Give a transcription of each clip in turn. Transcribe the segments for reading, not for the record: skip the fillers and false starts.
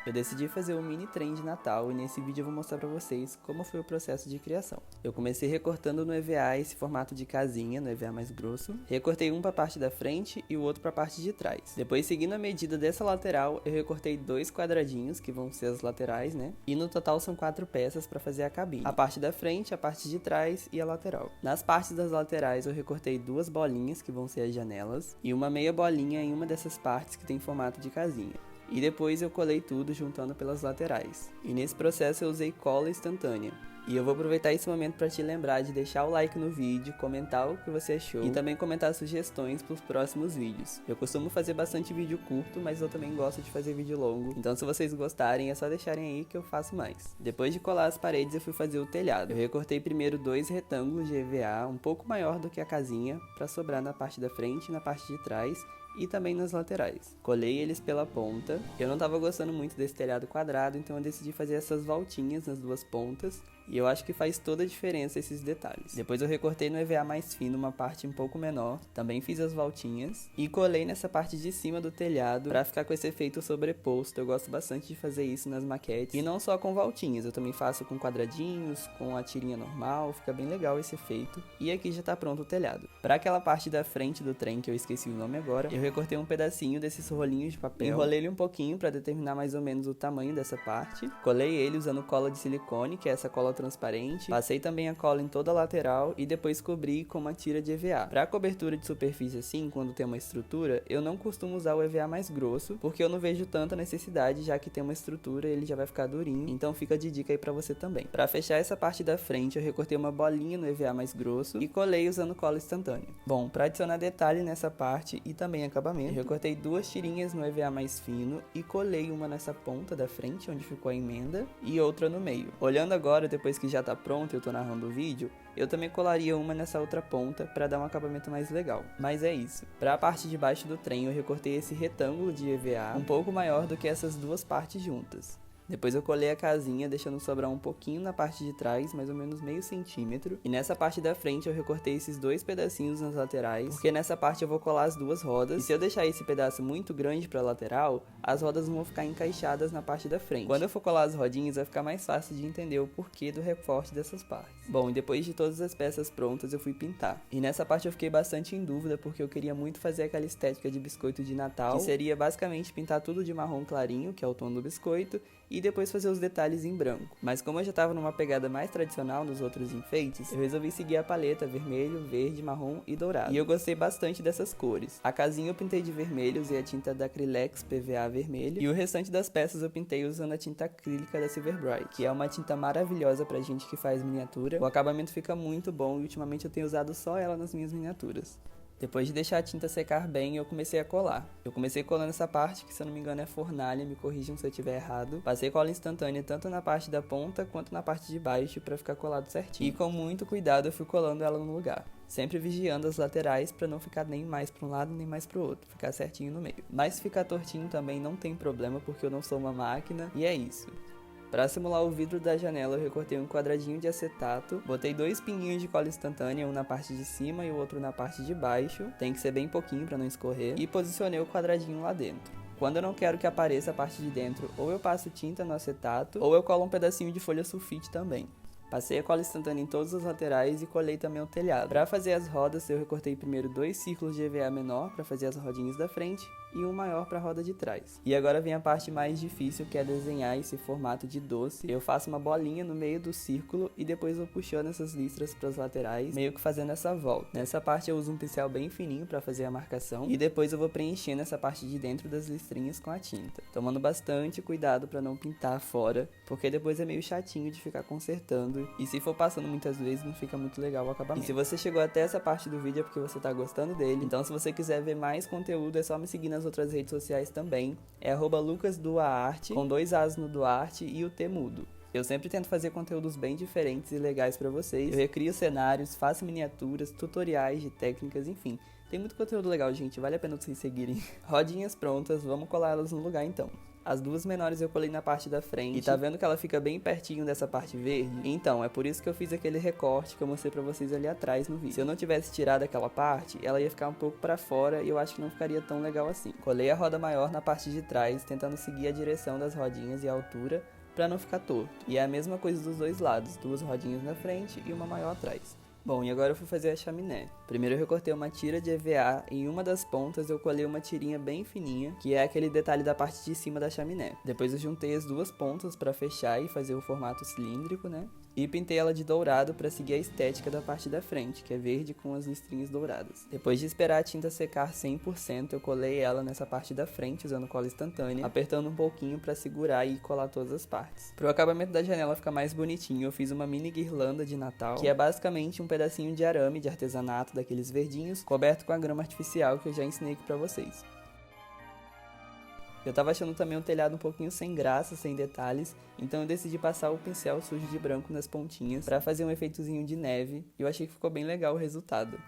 Eu decidi fazer um mini trem de Natal e nesse vídeo eu vou mostrar pra vocês como foi o processo de criação. Eu comecei recortando no EVA esse formato de casinha, no EVA mais grosso. Recortei um pra parte da frente e o outro pra parte de trás. Depois, seguindo a medida dessa lateral, eu recortei 2 quadradinhos, que vão ser as laterais, né? E no total são 4 peças pra fazer a cabine. A parte da frente, a parte de trás e a lateral. Nas partes das laterais eu recortei 2 bolinhas, que vão ser as janelas, e uma meia bolinha em uma dessas partes que tem formato de casinha. E depois eu colei tudo juntando pelas laterais. E nesse processo eu usei cola instantânea. E eu vou aproveitar esse momento para te lembrar de deixar o like no vídeo, comentar o que você achou e também comentar sugestões para os próximos vídeos. Eu costumo fazer bastante vídeo curto, mas eu também gosto de fazer vídeo longo. Então se vocês gostarem é só deixarem aí que eu faço mais. Depois de colar as paredes eu fui fazer o telhado. Eu recortei primeiro 2 retângulos de EVA, um pouco maior do que a casinha, para sobrar na parte da frente e na parte de trás. E também nas laterais. Colei eles pela ponta. Eu não tava gostando muito desse telhado quadrado, então eu decidi fazer essas voltinhas nas duas pontas. E eu acho que faz toda a diferença esses detalhes. Depois eu recortei no EVA mais fino uma parte um pouco menor. Também fiz as voltinhas. E colei nessa parte de cima do telhado pra ficar com esse efeito sobreposto. Eu gosto bastante de fazer isso nas maquetes. E não só com voltinhas, eu também faço com quadradinhos, com a tirinha normal. Fica bem legal esse efeito. E aqui já tá pronto o telhado. Pra aquela parte da frente do trem, que eu esqueci o nome agora, eu recortei um pedacinho desses rolinhos de papel, enrolei ele um pouquinho para determinar mais ou menos o tamanho dessa parte, colei ele usando cola de silicone, que é essa cola transparente, passei também a cola em toda a lateral e depois cobri com uma tira de EVA. Para cobertura de superfície assim, quando tem uma estrutura, eu não costumo usar o EVA mais grosso, porque eu não vejo tanta necessidade, já que tem uma estrutura ele já vai ficar durinho, então fica de dica aí para você também. Para fechar essa parte da frente, eu recortei uma bolinha no EVA mais grosso e colei usando cola instantânea. Bom, para adicionar detalhe nessa parte e também acabamento, eu recortei 2 tirinhas no EVA mais fino e colei uma nessa ponta da frente, onde ficou a emenda, e outra no meio. Olhando agora, depois que já tá pronto e eu tô narrando o vídeo, eu também colaria uma nessa outra ponta para dar um acabamento mais legal. Mas é isso. Para a parte de baixo do trem, eu recortei esse retângulo de EVA um pouco maior do que essas duas partes juntas. Depois eu colei a casinha, deixando sobrar um pouquinho na parte de trás, mais ou menos meio centímetro. E nessa parte da frente eu recortei esses 2 pedacinhos nas laterais, porque nessa parte eu vou colar as 2 rodas. E se eu deixar esse pedaço muito grande para a lateral, as rodas vão ficar encaixadas na parte da frente. Quando eu for colar as rodinhas, vai ficar mais fácil de entender o porquê do recorte dessas partes. Bom, e depois de todas as peças prontas, eu fui pintar. E nessa parte eu fiquei bastante em dúvida, porque eu queria muito fazer aquela estética de biscoito de Natal, que seria basicamente pintar tudo de marrom clarinho, que é o tom do biscoito, e depois fazer os detalhes em branco. Mas como eu já tava numa pegada mais tradicional nos outros enfeites, eu resolvi seguir a paleta vermelho, verde, marrom e dourado. E eu gostei bastante dessas cores. A casinha eu pintei de vermelho, usei a tinta da Acrylex PVA vermelho, e o restante das peças eu pintei usando a tinta acrílica da Silver Bright, que é uma tinta maravilhosa pra gente que faz miniatura. O acabamento fica muito bom e ultimamente eu tenho usado só ela nas minhas miniaturas. Depois de deixar a tinta secar bem, eu comecei a colar. Eu comecei colando essa parte, que se eu não me engano é fornalha, me corrijam se eu estiver errado. Passei cola instantânea tanto na parte da ponta quanto na parte de baixo para ficar colado certinho. E com muito cuidado eu fui colando ela no lugar. Sempre vigiando as laterais para não ficar nem mais para um lado nem mais para o outro, ficar certinho no meio. Mas se ficar tortinho também não tem problema, porque eu não sou uma máquina e é isso. Para simular o vidro da janela, eu recortei um quadradinho de acetato, botei 2 pinguinhos de cola instantânea, um na parte de cima e o outro na parte de baixo, tem que ser bem pouquinho para não escorrer, e posicionei o quadradinho lá dentro. Quando eu não quero que apareça a parte de dentro, ou eu passo tinta no acetato, ou eu colo um pedacinho de folha sulfite também. Passei a cola instantânea em todas as laterais e colei também o telhado. Para fazer as rodas, eu recortei primeiro 2 círculos de EVA menor para fazer as rodinhas da frente e um maior para a roda de trás. E agora vem a parte mais difícil, que é desenhar esse formato de doce. Eu faço uma bolinha no meio do círculo e depois vou puxando essas listras para as laterais, meio que fazendo essa volta. Nessa parte eu uso um pincel bem fininho para fazer a marcação e depois eu vou preenchendo essa parte de dentro das listrinhas com a tinta, tomando bastante cuidado para não pintar fora, porque depois é meio chatinho de ficar consertando e se for passando muitas vezes não fica muito legal o acabamento. E se você chegou até essa parte do vídeo é porque você tá gostando dele, então se você quiser ver mais conteúdo é só me seguir nas outras redes sociais também, é @lucasduarte, com 2 As no Duarte e o T mudo. Eu sempre tento fazer conteúdos bem diferentes e legais pra vocês. Eu recrio cenários, faço miniaturas, tutoriais de técnicas, enfim. Tem muito conteúdo legal, gente, vale a pena vocês seguirem. Rodinhas prontas, vamos colar elas no lugar então. As duas menores eu colei na parte da frente. E tá vendo que ela fica bem pertinho dessa parte verde? Então, é por isso que eu fiz aquele recorte que eu mostrei pra vocês ali atrás no vídeo. Se eu não tivesse tirado aquela parte, ela ia ficar um pouco pra fora e eu acho que não ficaria tão legal assim. Colei a roda maior na parte de trás, tentando seguir a direção das rodinhas e a altura pra não ficar torto. E é a mesma coisa dos dois lados, duas rodinhas na frente e uma maior atrás. Bom, e agora eu fui fazer a chaminé. Primeiro eu recortei uma tira de EVA e em uma das pontas eu colei uma tirinha bem fininha, que é aquele detalhe da parte de cima da chaminé. Depois eu juntei as duas pontas para fechar e fazer o formato cilíndrico, né? E pintei ela de dourado para seguir a estética da parte da frente, que é verde com as listrinhas douradas. Depois de esperar a tinta secar 100%, eu colei ela nessa parte da frente usando cola instantânea, apertando um pouquinho para segurar e colar todas as partes. Para o acabamento da janela ficar mais bonitinho, eu fiz uma mini guirlanda de Natal, que é basicamente um pedacinho de arame de artesanato daqueles verdinhos, coberto com a grama artificial que eu já ensinei aqui para vocês. Eu tava achando também o telhado um pouquinho sem graça, sem detalhes, então eu decidi passar o pincel sujo de branco nas pontinhas pra fazer um efeitozinho de neve, e eu achei que ficou bem legal o resultado.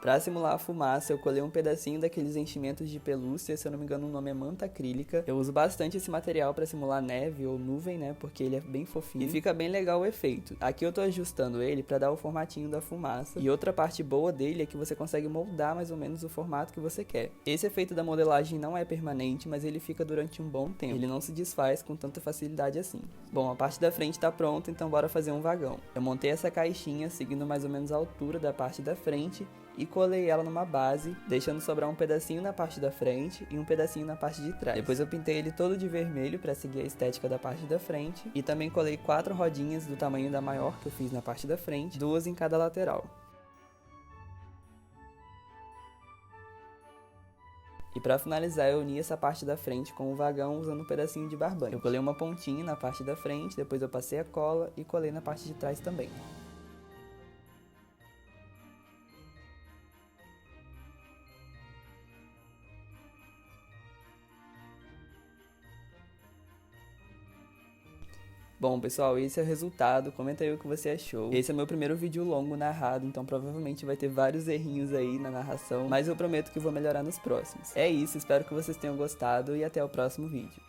Pra simular a fumaça, eu colei um pedacinho daqueles enchimentos de pelúcia, se eu não me engano o nome é manta acrílica. Eu uso bastante esse material pra simular neve ou nuvem, né, porque ele é bem fofinho e fica bem legal o efeito. Aqui eu tô ajustando ele pra dar o formatinho da fumaça, e outra parte boa dele é que você consegue moldar mais ou menos o formato que você quer. Esse efeito da modelagem não é permanente, mas ele fica durante um bom tempo. Ele não se desfaz com tanta facilidade assim. Bom, a parte da frente tá pronta, então bora fazer um vagão. Eu montei essa caixinha seguindo mais ou menos a altura da parte da frente, e colei ela numa base, deixando sobrar um pedacinho na parte da frente e um pedacinho na parte de trás. Depois eu pintei ele todo de vermelho para seguir a estética da parte da frente e também colei 4 rodinhas do tamanho da maior que eu fiz na parte da frente, 2 em cada lateral. E para finalizar eu uni essa parte da frente com o vagão usando um pedacinho de barbante. Eu colei uma pontinha na parte da frente, depois eu passei a cola e colei na parte de trás também. Bom, pessoal, esse é o resultado, comenta aí o que você achou. Esse é meu primeiro vídeo longo narrado, então provavelmente vai ter vários errinhos aí na narração, mas eu prometo que vou melhorar nos próximos. É isso, espero que vocês tenham gostado e até o próximo vídeo.